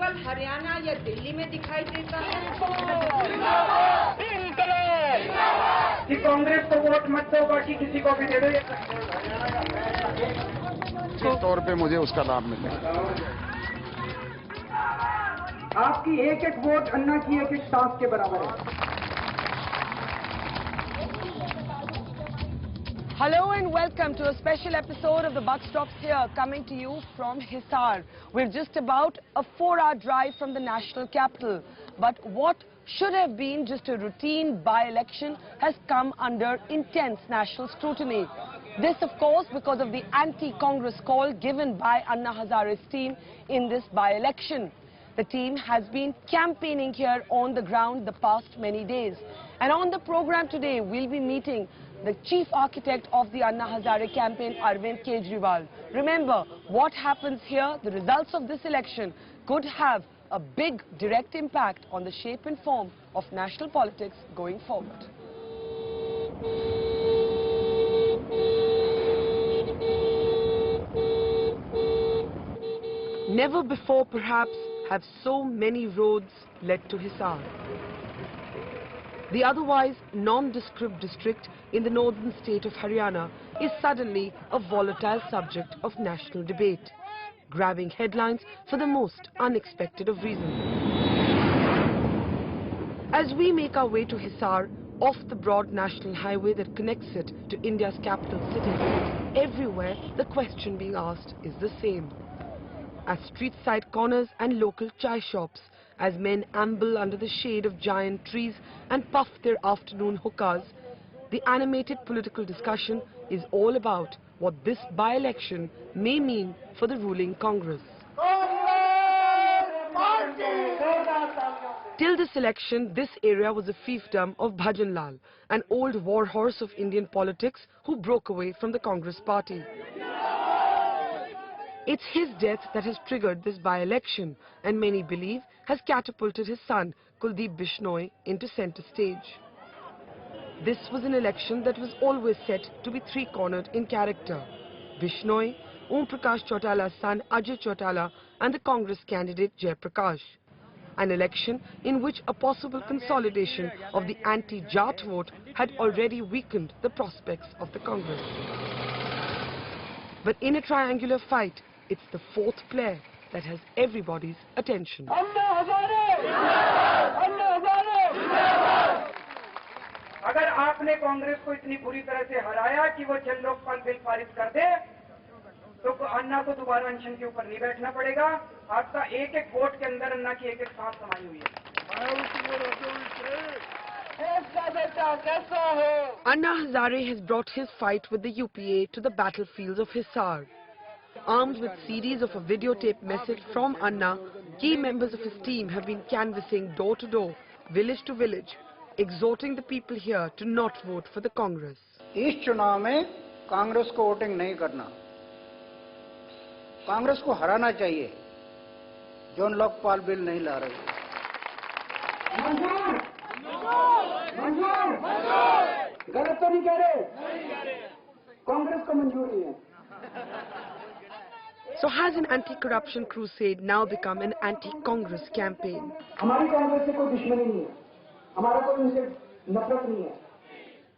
केवल हरियाणा या दिल्ली में दिखाई देता है। कि कांग्रेस को वोट मत दो, बाकी किसी को भी दे दो। किस तौर पे मुझे उसका लाभ मिलेगा। आपकी एक एक वोट अन्ना की एक एक सांस के बराबर है। Hello and welcome to a special episode of the Buck Stops Here, coming to you from Hisar. We're just about a 4-hour drive from the national capital. But what should have been just a routine by-election has come under intense national scrutiny. This, of course, because of the anti-Congress call given by Anna Hazare's team in this by-election. The team has been campaigning here on the ground the past many days. And on the program today, we'll be meeting the chief architect of the Anna Hazare campaign, Arvind Kejriwal. Remember, what happens here, the results of this election could have a big direct impact on the shape and form of national politics going forward. Never before, perhaps, have so many roads led to Hisar. The otherwise nondescript district in the northern state of Haryana is suddenly a volatile subject of national debate, grabbing headlines for the most unexpected of reasons. As we make our way to Hisar, off the broad national highway that connects it to India's capital city, everywhere the question being asked is the same. At street-side corners and local chai shops, as men amble under the shade of giant trees and puff their afternoon hookahs, the animated political discussion is all about what this by-election may mean for the ruling Congress. Till this election, this area was a fiefdom of Bhajan Lal, an old warhorse of Indian politics who broke away from the Congress party. It's his death that has triggered this by-election and many believe has catapulted his son Kuldeep Bishnoi into centre stage. This was an election that was always set to be three-cornered in character. Bishnoi, Om Prakash Chautala's son Ajay Chautala and the Congress candidate Jai Prakash. An election in which a possible consolidation of the anti-Jat vote had already weakened the prospects of the Congress. But in a triangular fight, it's the fourth player that has everybody's attention. Anna Hazare! Anna Hazare! अगर आपने कांग्रेस को इतनी बुरी तरह से हराया कि वो जन लोकपाल बिल पारित कर दे, तो अन्ना को दोबारा अनशन के ऊपर नहीं बैठना पड़ेगा। आपका एक एक वोट के अंदर अन्ना की एक एक सांस समाई हुई है। Anna Hazare has brought his fight with the UPA to the battlefields of Hisar. Armed with CDs of a videotape message from Anna, key members of his team have been canvassing door to door, village to village, exhorting the people here to not vote for the Congress. इस चुनाव में कांग्रेस को voting नहीं करना, कांग्रेस को हराना चाहिए, जन Lokpal bill नहीं ला रही। गलत तो नहीं कह रहे, कांग्रेस को मंजूरी है। So has an anti-corruption crusade now become an anti-Congress campaign? हमारी कांग्रेस से कोई दुश्मनी नहीं है, हमारा कोई उनसे नफरत नहीं है।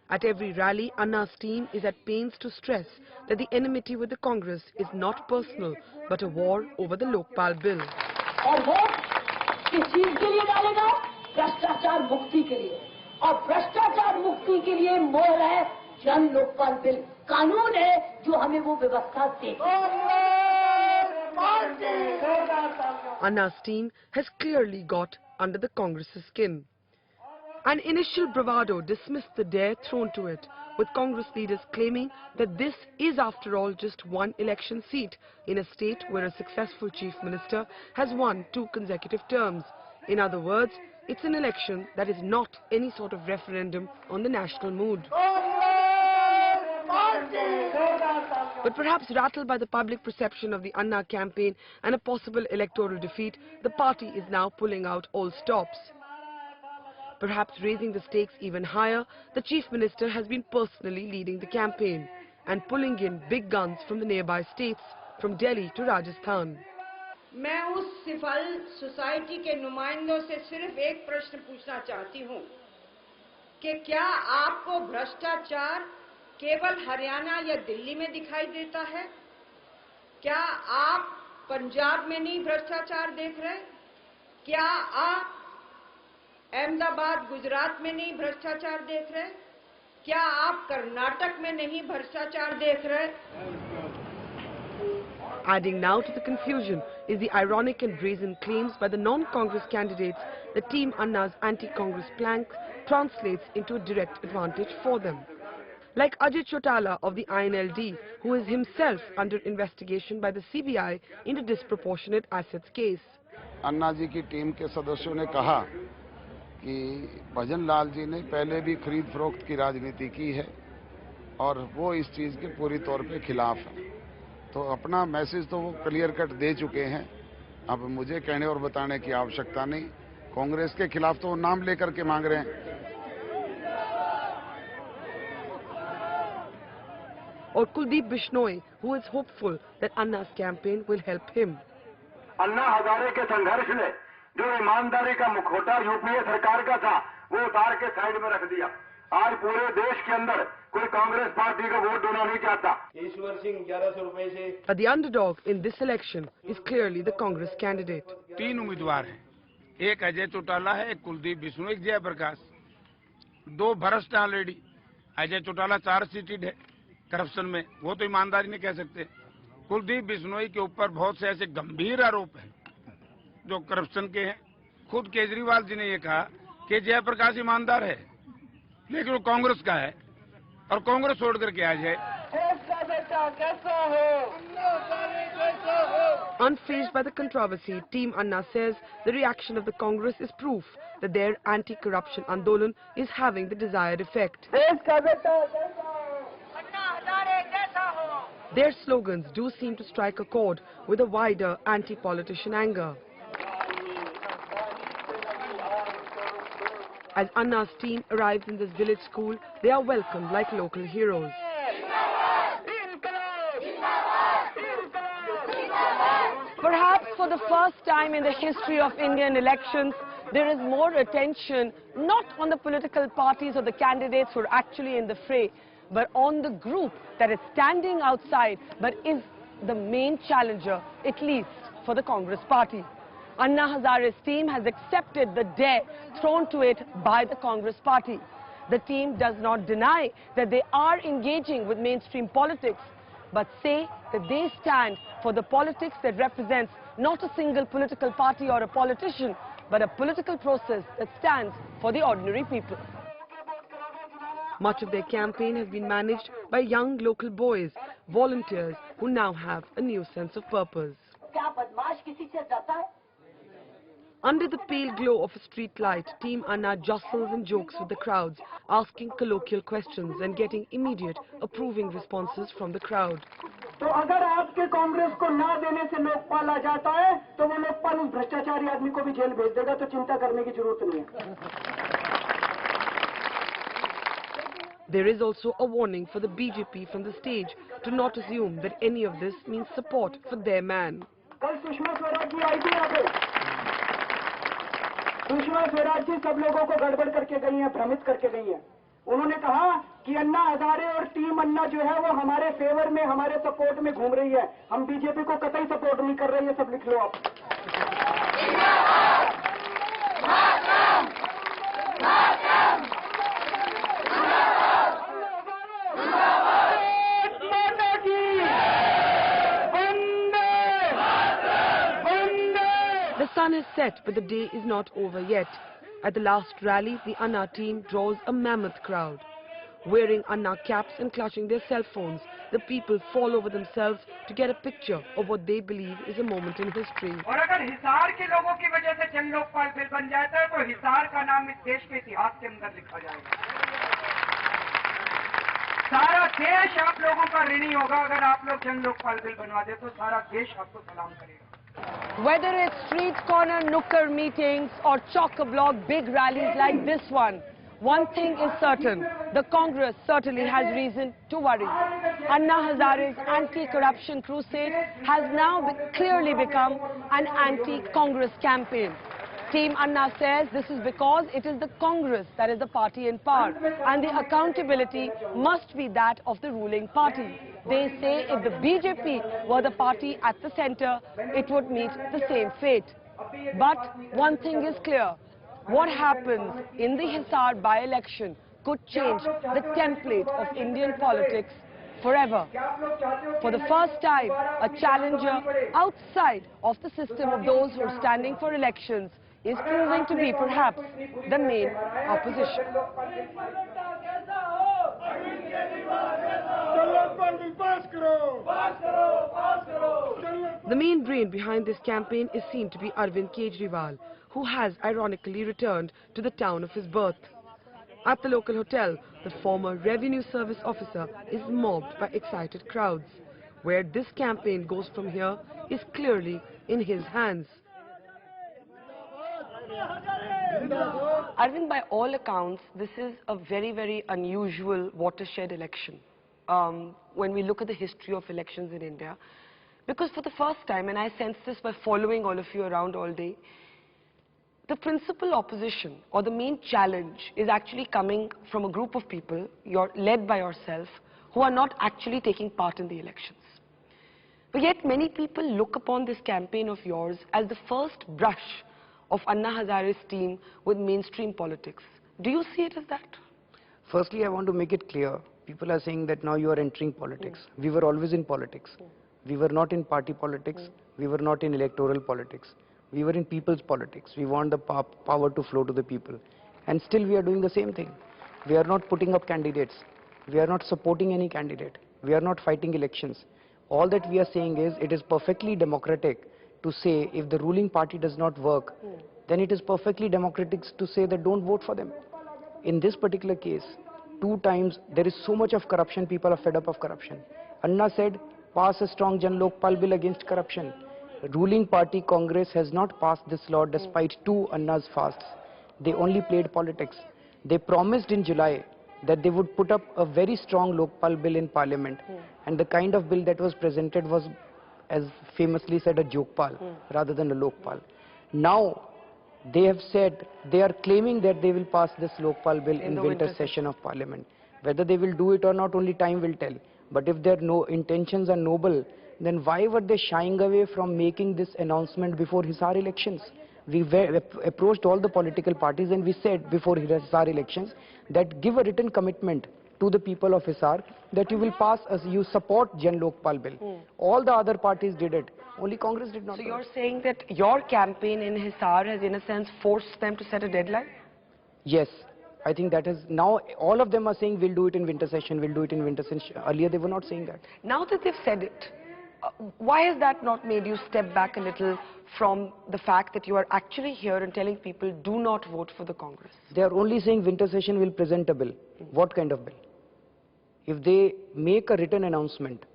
At every rally, Anna's team is at pains to stress that the enmity with the Congress is not personal, but a war over the Lokpal bill. और वोट किस चीज के लिए डालेगा? भ्रष्टाचार मुक्ति के लिए। और भ्रष्टाचार मुक्ति के लिए मोहर है जन लोकपाल बिल, कानून है जो हमें वो व्यवस्था देती है। Anna's team has clearly got under the Congress's skin. An initial bravado dismissed the dare thrown to it, with Congress leaders claiming that this is after all just one election seat in a state where a successful chief minister has won 2 consecutive terms. In other words, it's an election that is not any sort of referendum on the national mood. But perhaps rattled by the public perception of the Anna campaign and a possible electoral defeat, the party is now pulling out all stops. Perhaps raising the stakes even higher, the Chief Minister has been personally leading the campaign and pulling in big guns from the nearby states, from Delhi to Rajasthan. मैं उस सिफल society के नुमाइंदों से सिर्फ एक प्रश्न पूछना चाहती हूं कि क्या आपको भ्रष्टाचार केवल हरियाणा या दिल्ली में दिखाई देता है? क्या आप पंजाब में नहीं भ्रष्टाचार देख रहे? क्या आप अहमदाबाद गुजरात में नहीं भ्रष्टाचार देख रहे? क्या आप कर्नाटक में नहीं भ्रष्टाचार देख रहे? Adding now to the confusion is the ironic and brazen claims by the non-Congress candidates that Team Anna's anti-Congress plank translates into a direct advantage for them. Like Ajay Chotala of the INLD, who is himself under investigation by the CBI in a disproportionate assets case. अन्ना जी की team के सदस्यों ने कहा कि भजन लाल जी ने पहले भी खरीद फरोख्त की राजनीति की है और वो इस चीज़ के पूरी तौर पे खिलाफ है। तो अपना मैसेज तो वो क्लियर कट दे चुके हैं, अब मुझे कहने और बताने की आवश्यकता नहीं। कांग्रेस के खिलाफ तो वो नाम लेकर के मांग रहे हैं। Or Kuldeep Bishnoi, who is hopeful that Anna's campaign will help him. Anna Hazare के संघर्ष ने जो ईमानदारी का मुखौटा यूपीए सरकार का था वो उतार के साइड में रख दिया। आज पूरे देश के अंदर कोई कांग्रेस पार्टी का वोट देना नहीं चाहता। ईश्वर सिंह 1100 रुपए से। But the underdog in this election is clearly the Congress candidate. 3 उम्मीदवार हैं, एक अजय चौटाला है, एक कुलदीप बिश्नोई, एक जयप्रकाश। 2 भ्रष्ट ऑलरेडी। अजय चौटाला चार्जशीटेड है करप्शन में, वो तो ईमानदारी नहीं कह सकते। कुलदीप बिश्नोई के ऊपर बहुत से ऐसे गंभीर आरोप हैं जो करप्शन के हैं। खुद केजरीवाल जी ने ये कहा कि जयप्रकाश ईमानदार है, लेकिन वो कांग्रेस का है और कांग्रेस छोड़ करके आ जाए। Unfazed by the controversy, Team Anna says the reaction of the Congress is proof that their anti-corruption Andolan is having the desired effect. Their slogans do seem to strike a chord with a wider anti-politician anger. As Anna's team arrives in this village school, they are welcomed like local heroes. Perhaps for the first time in the history of Indian elections, there is more attention not on the political parties or the candidates who are actually in the fray, but on the group that is standing outside but is the main challenger, at least for the Congress party. Anna Hazare's team has accepted the dare thrown to it by the Congress party. The team does not deny that they are engaging with mainstream politics, but say that they stand for the politics that represents not a single political party or a politician, but a political process that stands for the ordinary people. Much of their campaign has been managed by young local boys, volunteers who now have a new sense of purpose. Under the pale glow of a street light, Team Anna jostles and jokes with the crowds, asking colloquial questions and getting immediate approving responses from the crowd. तो अगर आपके कांग्रेस को ना देने से लोकपाल आ जाता है तो वो लोकपाल उस भ्रष्टाचारी आदमी को भी जेल भेज देगा, तो चिंता करने की जरूरत नहीं है। There is also a warning for the BJP from the stage to not assume that any of this means support for their man. कल सुषमा स्वराज जी आई थी यहाँ पे। सुषमा स्वराज जी सब लोगों को गड़बड़ करके गई हैं, भ्रमित करके गई हैं। उन्होंने कहा कि अन्ना हजारे और टीम अन्ना जो है वो हमारे फेवर में, हमारे सपोर्ट में घूम रही है। हम बीजेपी को कतई सपोर्ट नहीं कर रहे हैं, सब लिख लो आप। The sun has set, but the day is not over yet. At the last rally, the Anna team draws a mammoth crowd. Wearing Anna caps and clutching their cell phones, the people fall over themselves to get a picture of what they believe is a moment in history. और अगर हिसार के लोगों की वजह से जन Lokpal bill बन जाता है तो हिसार का नाम इस देश के इतिहास के अंदर लिखा जाएगा। सारा देश आप लोगों का ऋणी होगा अगर आप लोग जन लोकपाल बिल बनवा दे, तो सारा देश आपको सलाम करेगा। Whether it's street corner nukkar meetings or chock-a-block big rallies like this one, one thing is certain, the Congress certainly has reason to worry. Anna Hazare's anti-corruption crusade has now clearly become an anti-Congress campaign. Team Anna says this is because it is the Congress that is the party in power and the accountability must be that of the ruling party. They say if the BJP were the party at the centre, it would meet the same fate. But one thing is clear, what happens in the Hisar by-election could change the template of Indian politics forever. For the first time, a challenger outside of the system of those who are standing for elections is proving to be perhaps the main opposition. The main brain behind this campaign is seen to be Arvind Kejriwal, who has ironically returned to the town of his birth. At the local hotel, the former revenue service officer is mobbed by excited crowds. Where this campaign goes from here is clearly in his hands. Arvind, by all accounts, this is a very, very unusual watershed election. When we look at the history of elections in India, because for the first time, and I sense this by following all of you around all day, the principal opposition or the main challenge is actually coming from a group of people, led by yourself, who are not actually taking part in the elections. But yet many people look upon this campaign of yours as the first brush of Anna Hazare's team with mainstream politics. Do you see it as that? Firstly, I want to make it clear. People are saying that now you are entering politics. We were always in politics. We were not in party politics. We were not in electoral politics. We were in people's politics. We want the power to flow to the people. And still we are doing the same thing. We are not putting up candidates. We are not supporting any candidate. We are not fighting elections. All that we are saying is it is perfectly democratic to say if the ruling party does not work, then it is perfectly democratic to say that don't vote for them. In this particular case, 2 times there is so much of corruption, people are fed up of corruption. Anna said, pass a strong Jan Lokpal bill against corruption. Ruling party Congress has not passed this law despite 2 Anna's fasts. They only played politics. They promised in July that they would put up a very strong Lokpal bill in parliament. And the kind of bill that was presented was, as famously said, a Jokpal rather than a Lokpal. Now, they have said, they are claiming that they will pass this Lokpal bill in winter session of parliament. Whether they will do it or not, only time will tell. But if their intentions are noble, then why were they shying away from making this announcement before Hisar elections? We approached all the political parties and we said before Hisar elections that give a written commitment to the people of Hisar that you will pass, you support Jan Lokpal bill. All the other parties did it. Only Congress did not. So you're saying that your campaign in Hisar has in a sense forced them to set a deadline? Yes. I think that is, now all of them are saying we'll do it in winter session, we'll do it in winter session. Earlier they were not saying that. Now that they've said it, why has that not made you step back a little from the fact that you are actually here and telling people do not vote for the Congress? They are only saying winter session will present a bill. What kind of bill? If they make a written announcement,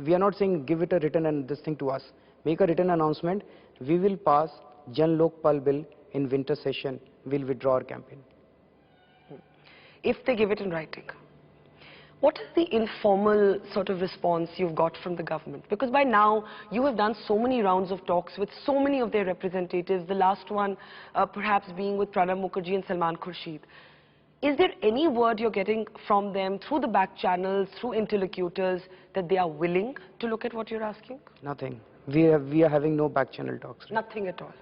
we are not saying give it a written and this thing to us. Make a written announcement, we will pass Jan Lokpal bill in winter session, we'll withdraw our campaign. If they give it in writing, what is the informal sort of response you've got from the government? Because by now, you have done so many rounds of talks with so many of their representatives, the last one perhaps being with Pranab Mukherjee and Salman Khurshid. Is there any word you're getting from them through the back channels, through interlocutors, that they are willing to look at what you're asking? Nothing. We are having no back channel talks. Right? Nothing at all.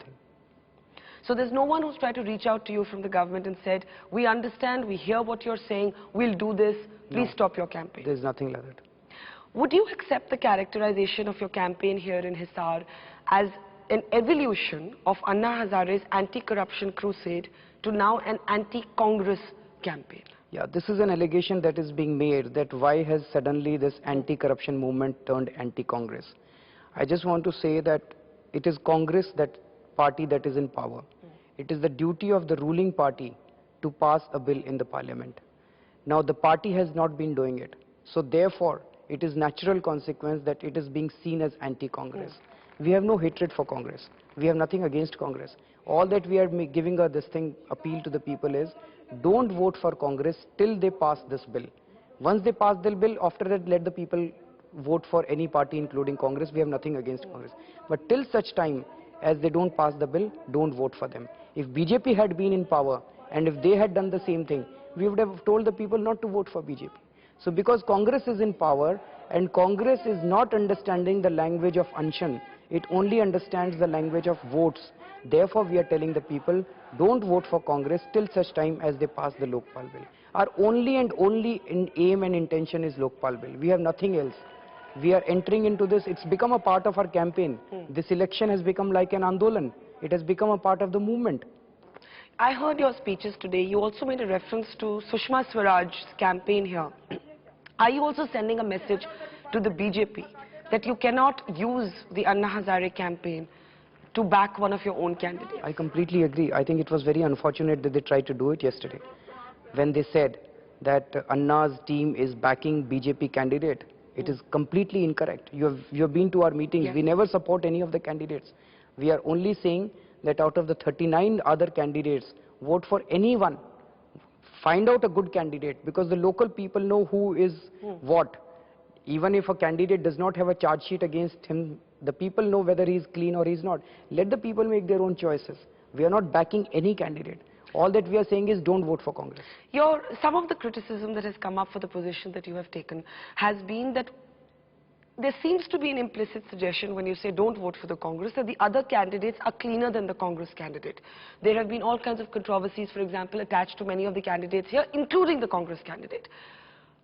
So there's no one who's tried to reach out to you from the government and said, we understand, we hear what you're saying, we'll do this, please stop your campaign. There's nothing like that. Would you accept the characterization of your campaign here in Hisar as an evolution of Anna Hazare's anti-corruption crusade to now an anti-Congress campaign? Yeah, this is an allegation that is being made that why has suddenly this anti-corruption movement turned anti-Congress. I just want to say that it is Congress, that party that is in power. It is the duty of the ruling party to pass a bill in the parliament. Now the party has not been doing it. So therefore, it is natural consequence that it is being seen as anti-Congress. We have no hatred for Congress. We have nothing against Congress. All that we are giving this thing appeal to the people is, don't vote for Congress till they pass this bill. Once they pass the bill, after that let the people vote for any party including Congress. We have nothing against Congress. But till such time as they don't pass the bill, don't vote for them. If BJP had been in power and if they had done the same thing, we would have told the people not to vote for BJP. So because Congress is in power and Congress is not understanding the language of Anshan, it only understands the language of votes. Therefore, we are telling the people, don't vote for Congress till such time as they pass the Lokpal bill. Our only and only aim and intention is Lokpal bill. We have nothing else. We are entering into this. It's become a part of our campaign. This election has become like an Andolan. It has become a part of the movement. I heard your speeches today. You also made a reference to Sushma Swaraj's campaign here. Are you also sending a message to the BJP that you cannot use the Anna Hazare campaign to back one of your own candidates? I completely agree. I think it was very unfortunate that they tried to do it yesterday. When they said that Anna's team is backing BJP candidate, it is completely incorrect. You have been to our meetings. Yes. We never support any of the candidates. We are only saying that out of the 39 other candidates, vote for anyone. Find out a good candidate, because the local people know who is what. Even if a candidate does not have a charge sheet against him, the people know whether he is clean or he is not. Let the people make their own choices. We are not backing any candidate. All that we are saying is don't vote for Congress. Some of the criticism that has come up for the position that you have taken has been that there seems to be an implicit suggestion when you say don't vote for the Congress that the other candidates are cleaner than the Congress candidate. There have been all kinds of controversies, for example, attached to many of the candidates here, including the Congress candidate.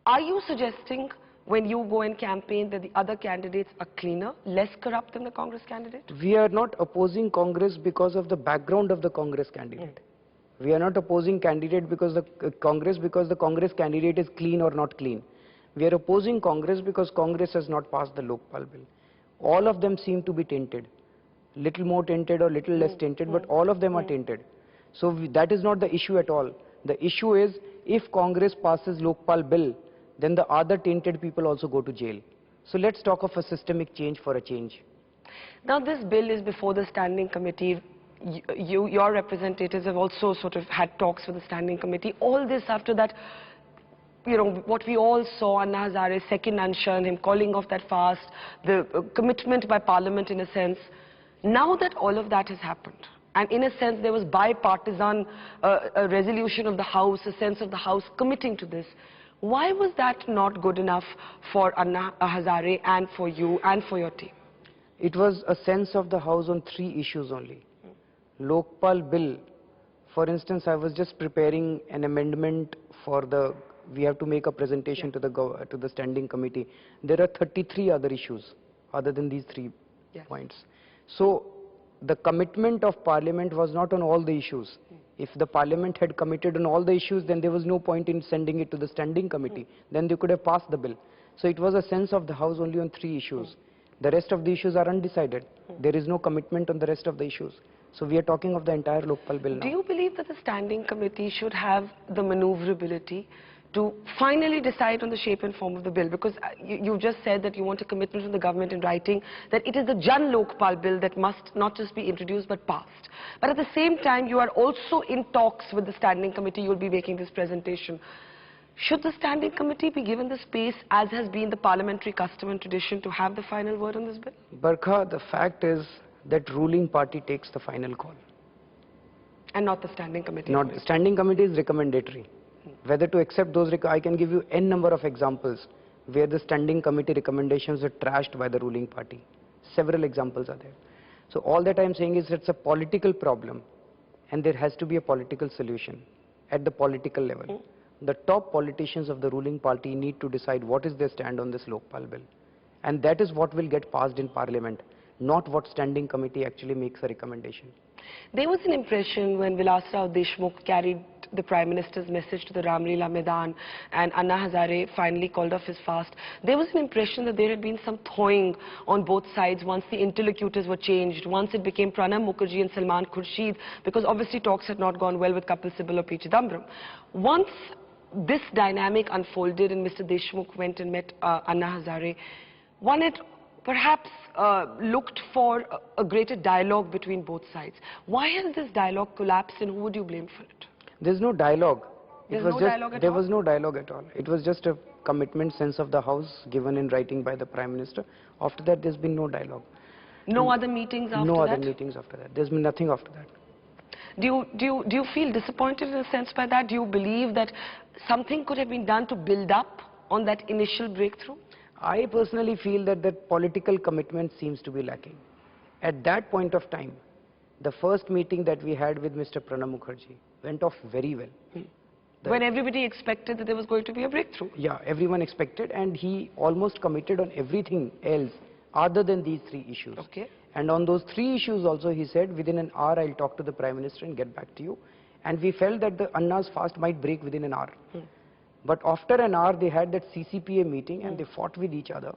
Are you suggesting when you go and campaign that the other candidates are cleaner, less corrupt than the Congress candidate? We are not opposing Congress because of the background of the Congress candidate. We are not opposing candidate because the Congress candidate is clean or not clean. We are opposing Congress because Congress has not passed the Lokpal bill. All of them seem to be tainted. Little more tainted or little less tainted, but all of them are tainted. So that is not the issue at all. The issue is, if Congress passes Lokpal bill, then the other tainted people also go to jail. So let's talk of a systemic change for a change. Now this bill is before the standing committee. Your representatives have also sort of had talks with the standing committee. All this after that, what we all saw, Anna Hazare's second Anshan, him calling off that fast, the commitment by Parliament in a sense. Now that all of that has happened, and in a sense there was bipartisan a resolution of the House, a sense of the House committing to this, why was that not good enough for Anna Hazare and for you and for your team? It was a sense of the House on 3 issues only. Lokpal bill, for instance, I was just preparing an amendment for we have to make a presentation to the standing committee. There are 33 other issues other than these 3 points. So the commitment of Parliament was not on all the issues. If the Parliament had committed on all the issues, then there was no point in sending it to the standing committee. Then they could have passed the bill. So it was a sense of the House only on 3 issues. The rest of the issues are undecided. There is no commitment on the rest of the issues. So we are talking of the entire Lokpal bill now. Do you believe that the standing committee should have the maneuverability to finally decide on the shape and form of the bill? Because you just said that you want a commitment from the government in writing that it is the Jan Lokpal bill that must not just be introduced but passed. But at the same time, you are also in talks with the standing committee. You will be making this presentation. Should the standing committee be given the space, as has been the parliamentary custom and tradition, to have the final word on this bill? Barkha, the fact is that ruling party takes the final call. And not the standing committee? Not, standing committee is recommendatory. Whether to accept those, I can give you n number of examples where the standing committee recommendations are trashed by the ruling party. Several examples are there. So all that I am saying is it's a political problem and there has to be a political solution at the political level. The top politicians of the ruling party need to decide what is their stand on this Lokpal bill. And that is what will get passed in Parliament, not what standing committee actually makes a recommendation. There was an impression when Vilas Rao Deshmukh carried the Prime Minister's message to the Ramlila Maidan and Anna Hazare finally called off his fast. There was an impression that there had been some thawing on both sides once the interlocutors were changed, once it became Pranab Mukherjee and Salman Khurshid, because obviously talks had not gone well with Kapil Sibal or P. Chidambaram. Once this dynamic unfolded and Mr. Deshmukh went and met Anna Hazare, one had perhaps looked for a greater dialogue between both sides. Why has this dialogue collapsed, and who would you blame for it? There's no dialogue. There's no dialogue at all? There was no dialogue at all. It was just a commitment sense of the House given in writing by the Prime Minister. After that, there's been no dialogue. No other meetings after that? No other meetings after that. There's been nothing after that. Do you feel disappointed in a sense by that? Do you believe that something could have been done to build up on that initial breakthrough? I personally feel that that political commitment seems to be lacking. At that point of time, the first meeting that we had with Mr. Pranab Mukherjee went off very well. When everybody expected that there was going to be a breakthrough. Yeah, everyone expected, and he almost committed on everything else other than these three issues. Okay. And on those three issues also, he said, within an hour I'll talk to the Prime Minister and get back to you. And we felt that the Anna's fast might break within an hour. But after an hour, they had that CCPA meeting and they fought with each other.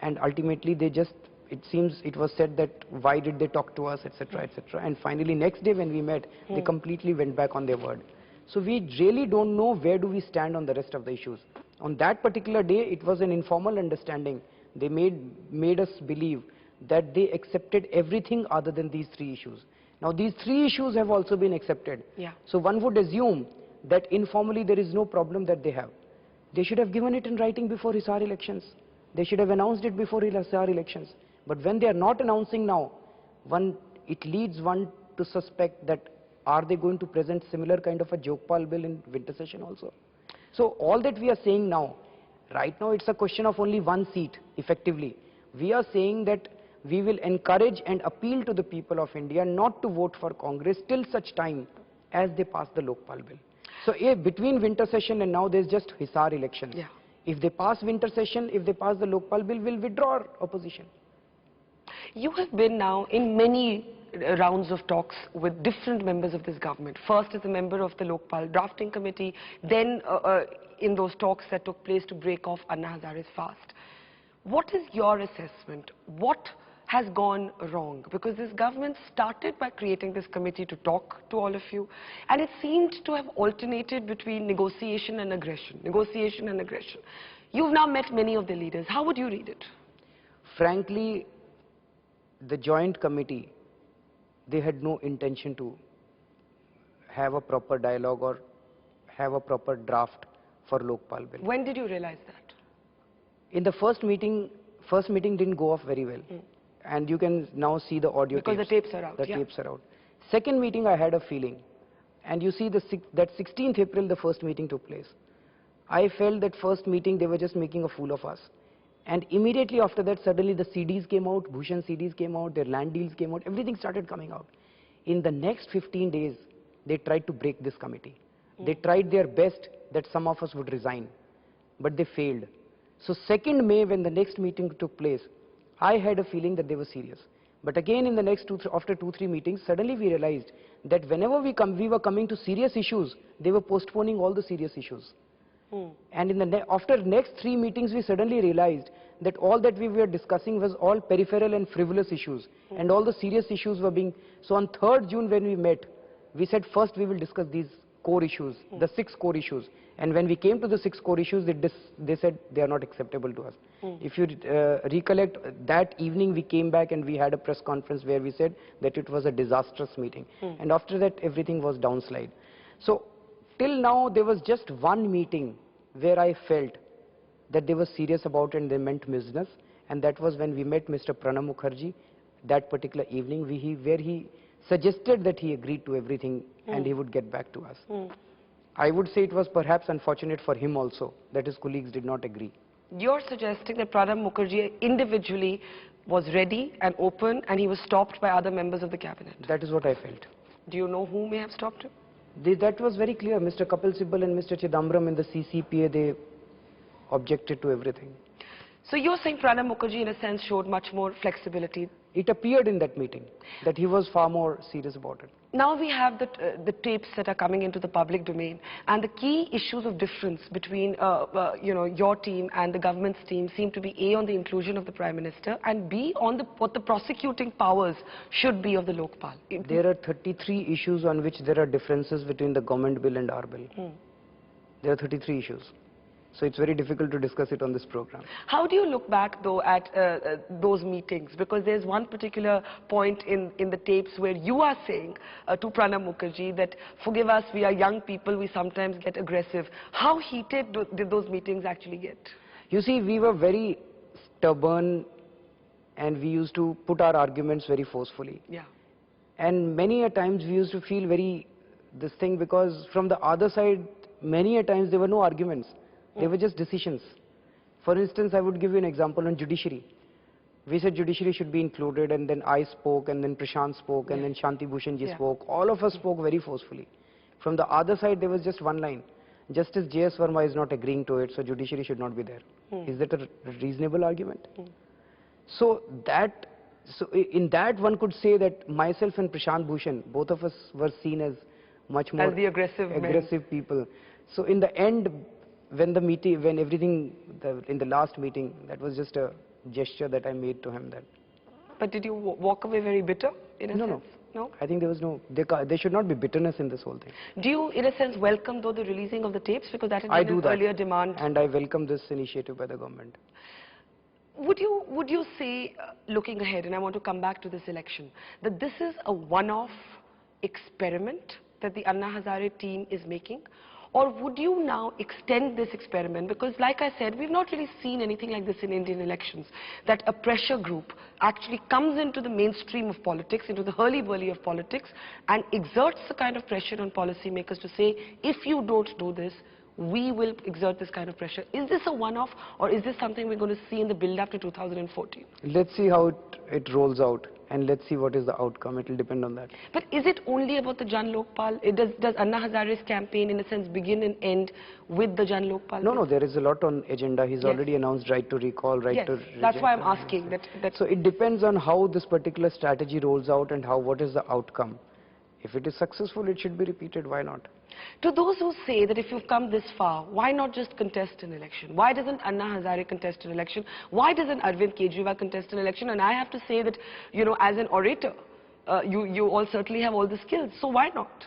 And ultimately, they just, it seems it was said that why did they talk to us, etc., etc. And finally, next day when we met, they completely went back on their word. So we really don't know where do we stand on the rest of the issues. On that particular day, it was an informal understanding. They made us believe that they accepted everything other than these three issues. Now, these three issues have also been accepted. Yeah. So one would assume that informally there is no problem that they have. They should have given it in writing before Hisar elections. They should have announced it before Hisar elections. But when they are not announcing now, it leads one to suspect that are they going to present similar kind of a Jokpal bill in winter session also? So all that we are saying now, right now it's a question of only one seat, effectively. We are saying that we will encourage and appeal to the people of India not to vote for Congress till such time as they pass the Lokpal bill. So between winter session and now there's just Hisar elections. Yeah. If they pass winter session, if they pass the Lokpal bill, we'll withdraw our opposition. You have been now in many rounds of talks with different members of this government. First as a member of the Lokpal drafting committee, then in those talks that took place to break off Anna Hazare's fast. What is your assessment? What has gone wrong? Because this government started by creating this committee to talk to all of you, and it seemed to have alternated between negotiation and aggression. Negotiation and aggression. You've now met many of the leaders. How would you read it? Frankly, the joint committee, they had no intention to have a proper dialogue or have a proper draft for Lokpal bill. When did you realize that? In the first meeting didn't go off very well. And you can now see the audio because tapes. The tapes are out. The tapes are out. Second meeting, I had a feeling. And you see that 16th April, the first meeting took place. I felt that first meeting, they were just making a fool of us. And immediately after that, suddenly the CDs came out, Bhushan CDs came out, their land deals came out, everything started coming out. In the next 15 days, they tried to break this committee. They tried their best that some of us would resign, but they failed. So 2nd May, when the next meeting took place, I had a feeling that they were serious. But again, in the next after 2-3 meetings, suddenly we realized that whenever we were coming to serious issues, they were postponing all the serious issues. And after next 3 meetings, we suddenly realized that all that we were discussing was all peripheral and frivolous issues. And all the serious issues were being... So on 3rd June when we met, we said first we will discuss these core issues, the 6 core issues. And when we came to the 6 core issues, they said they are not acceptable to us. If you recollect, that evening we came back and we had a press conference where we said that it was a disastrous meeting. And after that, everything was downslide. So till now, there was just one meeting where I felt that they were serious about it and they meant business. And that was when we met Mr. Pranab Mukherjee that particular evening, where he suggested that he agreed to everything and he would get back to us. I would say it was perhaps unfortunate for him also that his colleagues did not agree. You're suggesting that Pranab Mukherjee individually was ready and open and he was stopped by other members of the cabinet. That is what I felt. Do you know who may have stopped him? That was very clear. Mr. Kapil Sibal and Mr. Chidambaram in the CCPA, they objected to everything. So you're saying Pranab Mukherjee in a sense showed much more flexibility? It appeared in that meeting that he was far more serious about it. Now we have the tapes that are coming into the public domain, and the key issues of difference between your team and the government's team seem to be A, on the inclusion of the Prime Minister, and B, on what the prosecuting powers should be of the Lokpal. There are 33 issues on which there are differences between the government bill and our bill. There are 33 issues. So it's very difficult to discuss it on this program. How do you look back, though, at those meetings? Because there's one particular point in the tapes where you are saying to Pranab Mukherjee that, forgive us, we are young people, we sometimes get aggressive. How heated did those meetings actually get? You see, we were very stubborn and we used to put our arguments very forcefully. Yeah. And many a times we used to feel very this thing, because from the other side, many a times there were no arguments. They were just decisions. For instance, I would give you an example on judiciary. We said judiciary should be included, and then I spoke, and then Prashant spoke, and then Shanti Bhushan ji spoke. All of us spoke very forcefully. From the other side, there was just one line. Justice J.S. Verma is not agreeing to it, so judiciary should not be there. Is that a reasonable argument? So in that one could say that myself and Prashant Bhushan, both of us were seen as much more as the aggressive people. So in the end, when everything, in the last meeting, that was just a gesture that I made to him. That. But did you walk away very bitter, in a sense? No? I think there was no, there should not be bitterness in this whole thing. Do you, in a sense, welcome, though, the releasing of the tapes? Because that had been an earlier demand. And I welcome this initiative by the government. Would you say, looking ahead, and I want to come back to this election, that this is a one-off experiment that the Anna Hazare team is making? Or would you now extend this experiment? Because like I said, we've not really seen anything like this in Indian elections, that a pressure group actually comes into the mainstream of politics, into the hurly-burly of politics, and exerts the kind of pressure on policymakers to say, if you don't do this, we will exert this kind of pressure. Is this a one-off, or is this something we're going to see in the build-up to 2014? Let's see how it rolls out, and let's see what is the outcome. It will depend on that. But is it only about the Jan Lokpal? Does Anna Hazare's campaign, in a sense, begin and end with the Jan Lokpal? No, there is a lot on agenda. He's already announced right to recall, right to reject. That's why I'm asking. So it depends on how this particular strategy rolls out and what is the outcome. If it is successful, it should be repeated. Why not? To those who say that if you've come this far, why not just contest an election? Why doesn't Anna Hazare contest an election? Why doesn't Arvind Kejriwal contest an election? And I have to say that, you know, as an orator, you all certainly have all the skills. So why not?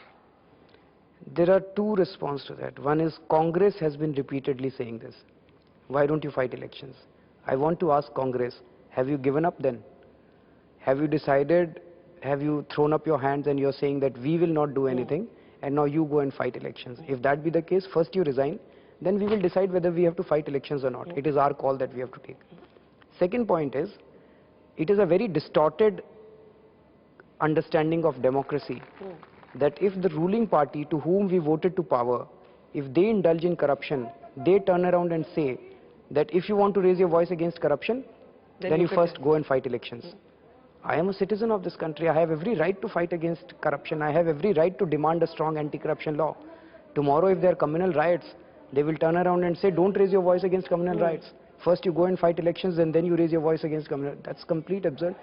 There are two responses to that. One is Congress has been repeatedly saying this. Why don't you fight elections? I want to ask Congress, have you given up then? Have you decided, have you thrown up your hands and you're saying that we will not do anything? And now you go and fight elections. If that be the case, first you resign, then we will decide whether we have to fight elections or not. It is our call that we have to take. Second point is, it is a very distorted understanding of democracy, that if the ruling party to whom we voted to power, if they indulge in corruption, they turn around and say that if you want to raise your voice against corruption, then you first go and fight elections. I am a citizen of this country. I have every right to fight against corruption. I have every right to demand a strong anti-corruption law. Tomorrow, if there are communal riots, they will turn around and say, don't raise your voice against communal riots. First you go and fight elections and then you raise your voice against communal. That's complete absurd.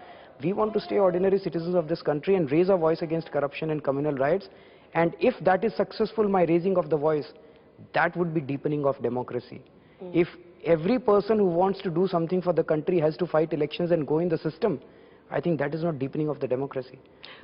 We want to stay ordinary citizens of this country and raise our voice against corruption and communal riots. And if that is successful, my raising of the voice, that would be deepening of democracy. If every person who wants to do something for the country has to fight elections and go in the system, I think that is not deepening of the democracy.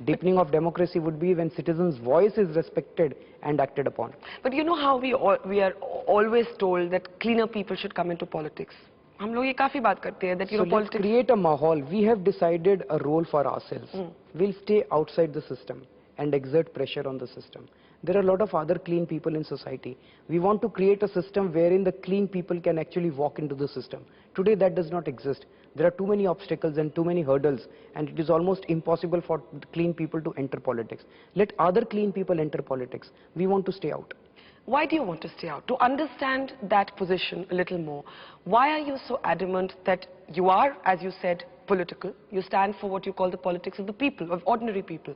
Deepening of democracy would be when citizens' voice is respected and acted upon. But you know how we are always told that cleaner people should come into politics. हम लोग ये काफी बात करते हैं that you know politics. Let's create a mahal. We have decided a role for ourselves. We'll stay outside the system and exert pressure on the system. There are a lot of other clean people in society. We want to create a system wherein the clean people can actually walk into the system. Today that does not exist. There are too many obstacles and too many hurdles, and it is almost impossible for clean people to enter politics. Let other clean people enter politics. We want to stay out. Why do you want to stay out? To understand that position a little more, why are you so adamant that you are, as you said, political? You stand for what you call the politics of the people, of ordinary people.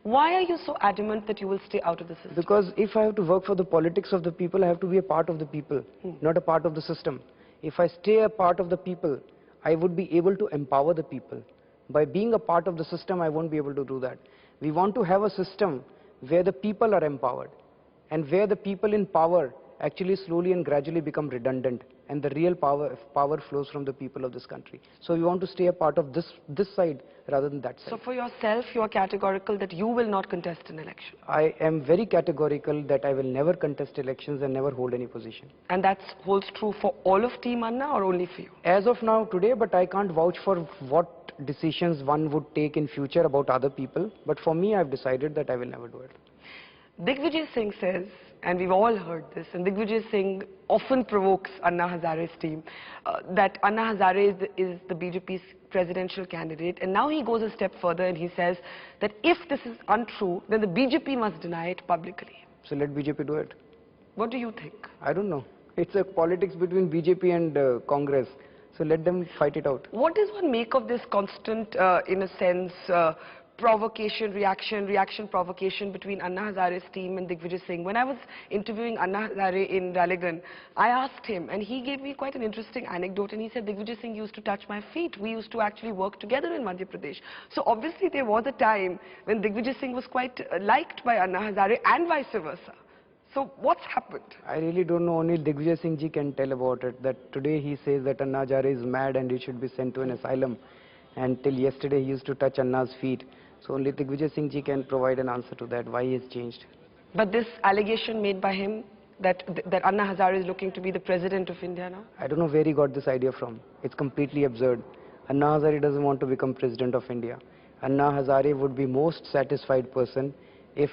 Why are you so adamant that you will stay out of the system? Because if I have to work for the politics of the people, I have to be a part of the people, not a part of the system. If I stay a part of the people, I would be able to empower the people. By being a part of the system, I won't be able to do that. We want to have a system where the people are empowered and where the people in power actually slowly and gradually become redundant, and the real power flows from the people of this country. So we want to stay a part of this side rather than that side. So for yourself, you are categorical that you will not contest an election. I am very categorical that I will never contest elections and never hold any position. And that holds true for all of Team Anna or only for you? As of now, today, but I can't vouch for what decisions one would take in future about other people. But for me, I've decided that I will never do it. Digvijay Singh says, and we've all heard this, and Digvijay Singh often provokes Anna Hazare's team, that Anna Hazare is the BJP's presidential candidate, and now he goes a step further and he says that if this is untrue, then the BJP must deny it publicly. So let BJP do it. What do you think? I don't know. It's a politics between BJP and Congress. So let them fight it out. What does one make of this constant, in a sense, provocation, reaction, provocation between Anna Hazare's team and Digvijay Singh? When I was interviewing Anna Hazare in Ralegan, I asked him, and he gave me quite an interesting anecdote, and he said Digvijay Singh used to touch my feet. We used to actually work together in Madhya Pradesh. So obviously there was a time when Digvijay Singh was quite liked by Anna Hazare and vice versa. So what's happened? I really don't know. Only Digvijay Singh ji can tell about it. That today he says that Anna Hazare is mad and he should be sent to an asylum. And till yesterday he used to touch Anna's feet. So only Digvijay Singh ji can provide an answer to that, why he has changed. But this allegation made by him that Anna Hazare is looking to be the president of India now? I don't know where he got this idea from. It's completely absurd. Anna Hazare doesn't want to become president of India. Anna Hazare would be most satisfied person if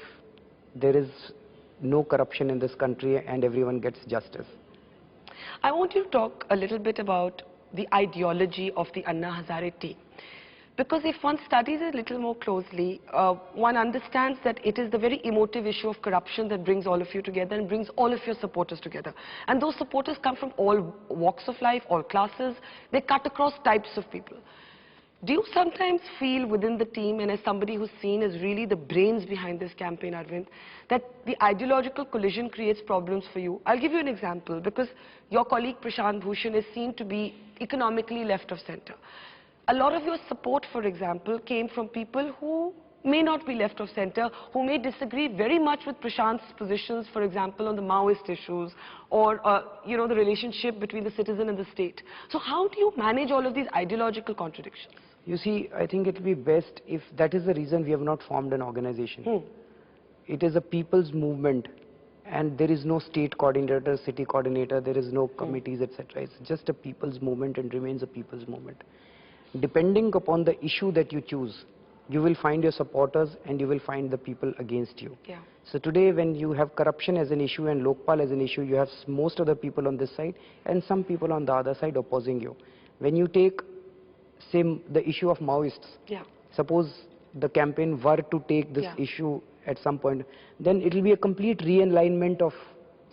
there is no corruption in this country and everyone gets justice. I want you to talk a little bit about the ideology of the Anna Hazare team. Because if one studies it a little more closely, one understands that it is the very emotive issue of corruption that brings all of you together and brings all of your supporters together. And those supporters come from all walks of life, all classes. They cut across types of people. Do you sometimes feel within the team, and as somebody who's seen as really the brains behind this campaign, Arvind, that the ideological collision creates problems for you? I'll give you an example, because your colleague Prashant Bhushan is seen to be economically left of center. A lot of your support, for example, came from people who may not be left of center, who may disagree very much with Prashant's positions, for example, on the Maoist issues, or, the relationship between the citizen and the state. So how do you manage all of these ideological contradictions? You see, I think it will be best if that is the reason we have not formed an organization. It is a people's movement, and there is no state coordinator, city coordinator, there is no committees, etc. It's just a people's movement and remains a people's movement. Depending upon the issue that you choose, you will find your supporters and you will find the people against you. Yeah. So today when you have corruption as an issue and Lokpal as an issue, you have most of the people on this side and some people on the other side opposing you. When you take, say, the issue of Maoists, suppose the campaign were to take this issue at some point, then it will be a complete realignment of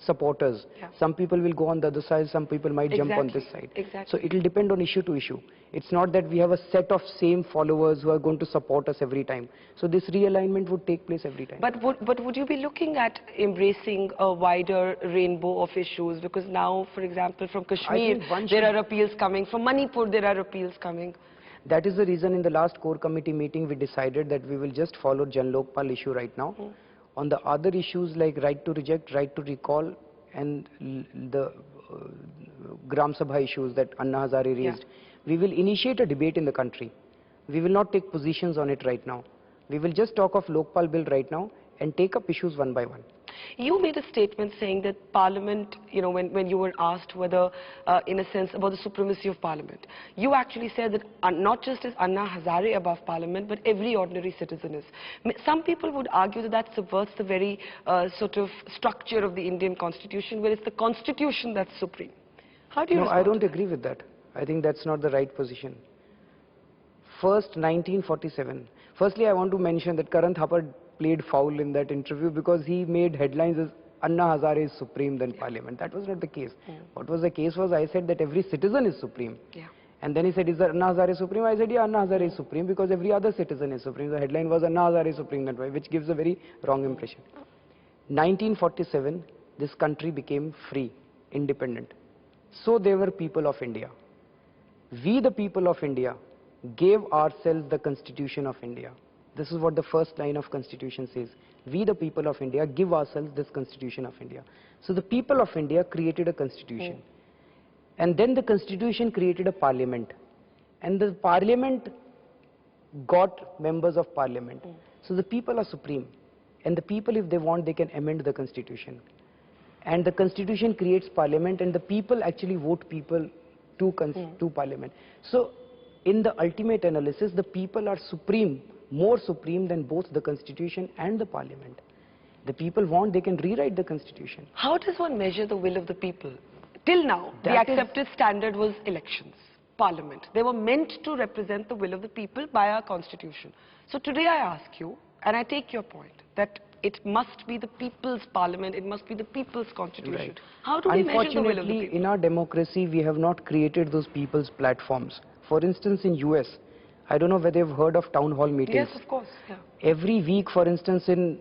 supporters. Some people will go on the other side, some people might jump on this side. So it will depend on issue to issue. It's not that we have a set of same followers who are going to support us every time. So this realignment would take place every time. But would you be looking at embracing a wider rainbow of issues? Because now, for example, from Kashmir, there are appeals coming. From Manipur, there are appeals coming. That is the reason in the last core committee meeting, we decided that we will just follow Jan Lokpal issue right now. On the other issues like right to reject, right to recall, and the Gram Sabha issues that Anna Hazare raised, we will initiate a debate in the country. We will not take positions on it right now. We will just talk of Lokpal bill right now and take up issues one by one. You made a statement saying that Parliament, when you were asked whether, in a sense, about the supremacy of Parliament, you actually said that not just is Anna Hazare above Parliament, but every ordinary citizen is. Some people would argue that that subverts the very sort of structure of the Indian Constitution, where it's the Constitution that's supreme. How do you respond? I don't agree with that. I think that's not the right position. First, 1947. Firstly, I want to mention that Karan Thapar played foul in that interview because he made headlines as Anna Hazare is supreme than Parliament. That was not the case. What was the case was I said that every citizen is supreme. And then he said, is Anna Hazare supreme? I said, yeah, Anna Hazare is supreme because every other citizen is supreme. The headline was Anna Hazare is supreme that way, which gives a very wrong impression. 1947, this country became free, independent. So they were people of India. We, the people of India, gave ourselves the Constitution of India. This is what the first line of Constitution says. we the people of India give ourselves this Constitution of India. So the people of India created a constitution. And then the constitution created a parliament. And the parliament got members of parliament. So the people are supreme. And the people, if they want, they can amend the constitution. And the constitution creates parliament, and the people actually vote people to parliament. So in the ultimate analysis, the people are supreme, more supreme than both the constitution and the parliament. The people want, they can rewrite the constitution. How does one measure the will of the people? Till now, the accepted standard was elections, parliament. They were meant to represent the will of the people by our constitution. So today I ask you, and I take your point, that it must be the people's parliament, it must be the people's constitution. Right. How do we measure the will of the Unfortunately, people? in our democracy, we have not created those people's platforms. For instance, in US, I don't know whether you've heard of town hall meetings. Yes, of course. Yeah. Every week, for instance, in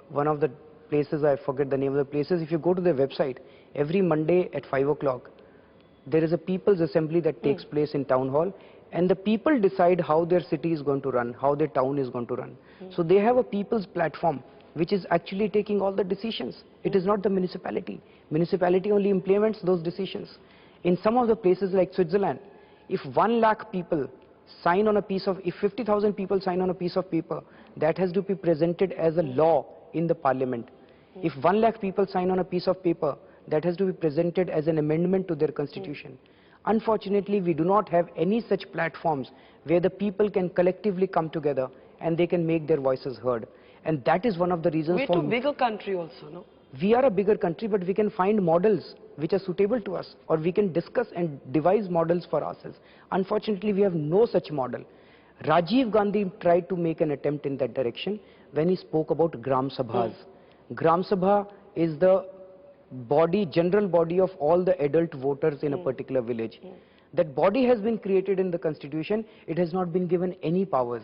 one of the places, I forget the name of the places, if you go to their website, every Monday at 5 o'clock, there is a people's assembly that takes place in town hall, and the people decide how their city is going to run, how their town is going to run. So they have a people's platform, which is actually taking all the decisions. It is not the municipality. Municipality only implements those decisions. In some of the places like Switzerland, if 1 lakh people sign on a piece of, if 50,000 people sign on a piece of paper, that has to be presented as a law in the parliament. If 1 lakh people sign on a piece of paper, that has to be presented as an amendment to their constitution. Unfortunately, we do not have any such platforms where the people can collectively come together and they can make their voices heard. And that is one of the reasons We're too big a country also, no? We are a bigger country, but we can find models which are suitable to us, or we can discuss and devise models for ourselves. Unfortunately, we have no such model. Rajiv Gandhi tried to make an attempt in that direction when he spoke about Gram Sabhas. Gram Sabha is the body, general body of all the adult voters in a particular village. That body has been created in the constitution, it has not been given any powers.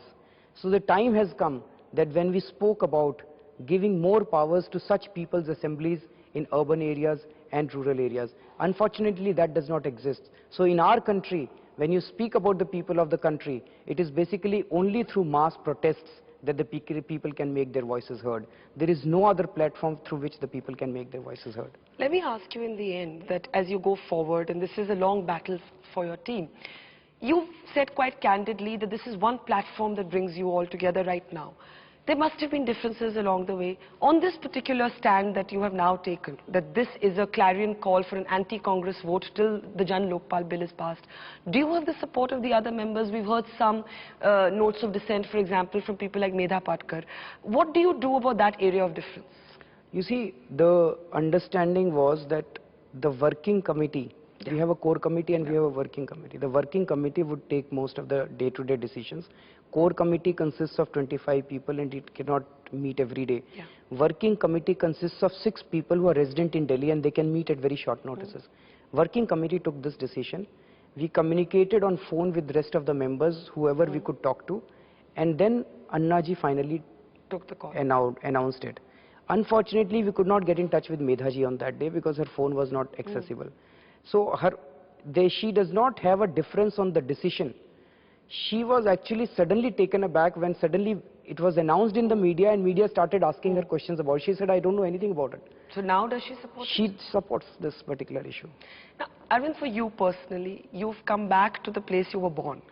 So the time has come that when we spoke about giving more powers to such people's assemblies in urban areas and rural areas, unfortunately that does not exist. So in our country, when you speak about the people of the country, it is basically only through mass protests that the people can make their voices heard. There is no other platform through which the people can make their voices heard. Let me ask you in the end that as you go forward, and this is a long battle for your team, you've said quite candidly that this is one platform that brings you all together right now. There must have been differences along the way. On this particular stand that you have now taken, that this is a clarion call for an anti-Congress vote till the Jan Lokpal bill is passed, do you have the support of the other members? We've heard some notes of dissent, for example, from people like Medha Patkar. What do you do about that area of difference? You see, the understanding was that the working committee, we have a core committee and we have a working committee. The working committee would take most of the day-to-day decisions. Core committee consists of 25 people and it cannot meet every day. Working committee consists of 6 people who are resident in Delhi and they can meet at very short notices. Working committee took this decision. We communicated on phone with the rest of the members, whoever we could talk to, and then Annaji finally Took the call. announced it. Unfortunately, we could not get in touch with Medhaji on that day because her phone was not accessible. So she does not have a difference on the decision. She was actually suddenly taken aback when suddenly it was announced in the media and media started asking her questions about it. She said, I don't know anything about it. So now does she support it? She supports this particular issue. Now, Arvind, for you personally, you've come back to the place you were born.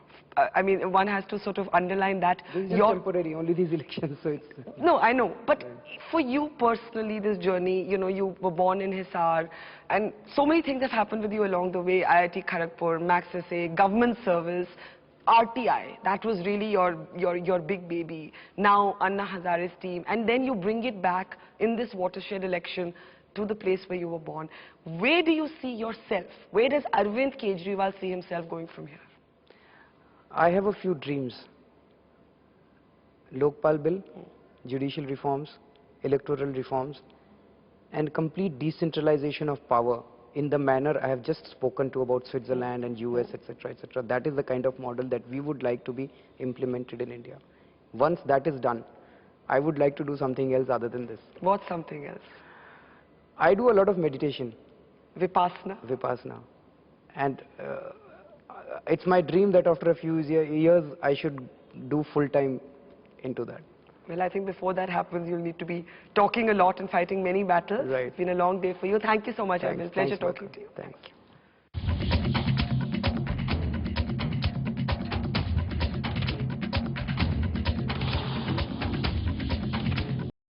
I mean, one has to sort of underline that. This is just temporary, only these elections. So it's No, I know. But for you personally, this journey, you know, you were born in Hisar, and so many things have happened with you along the way. IIT Kharagpur, Max SA, government service, RTI, that was really your big baby. Now Anna Hazare's team, and then you bring it back in this watershed election to the place where you were born. Where do you see yourself? Where does Arvind Kejriwal see himself going from here? I have a few dreams. Lokpal bill, judicial reforms, electoral reforms, and complete decentralization of power in the manner I have just spoken to about Switzerland and US, etc., etc. That is the kind of model that we would like to be implemented in India. Once that is done, I would like to do something else other than this. What's something else? I do a lot of meditation. Vipassana? Vipassana. And it's my dream that after a few years, I should do full-time into that. Well, I think before that happens, you'll need to be talking a lot and fighting many battles. Right. It's been a long day for you. Thank you so much, Thanks, Arvind. Pleasure thanks, talking Martha. to you. Thank you.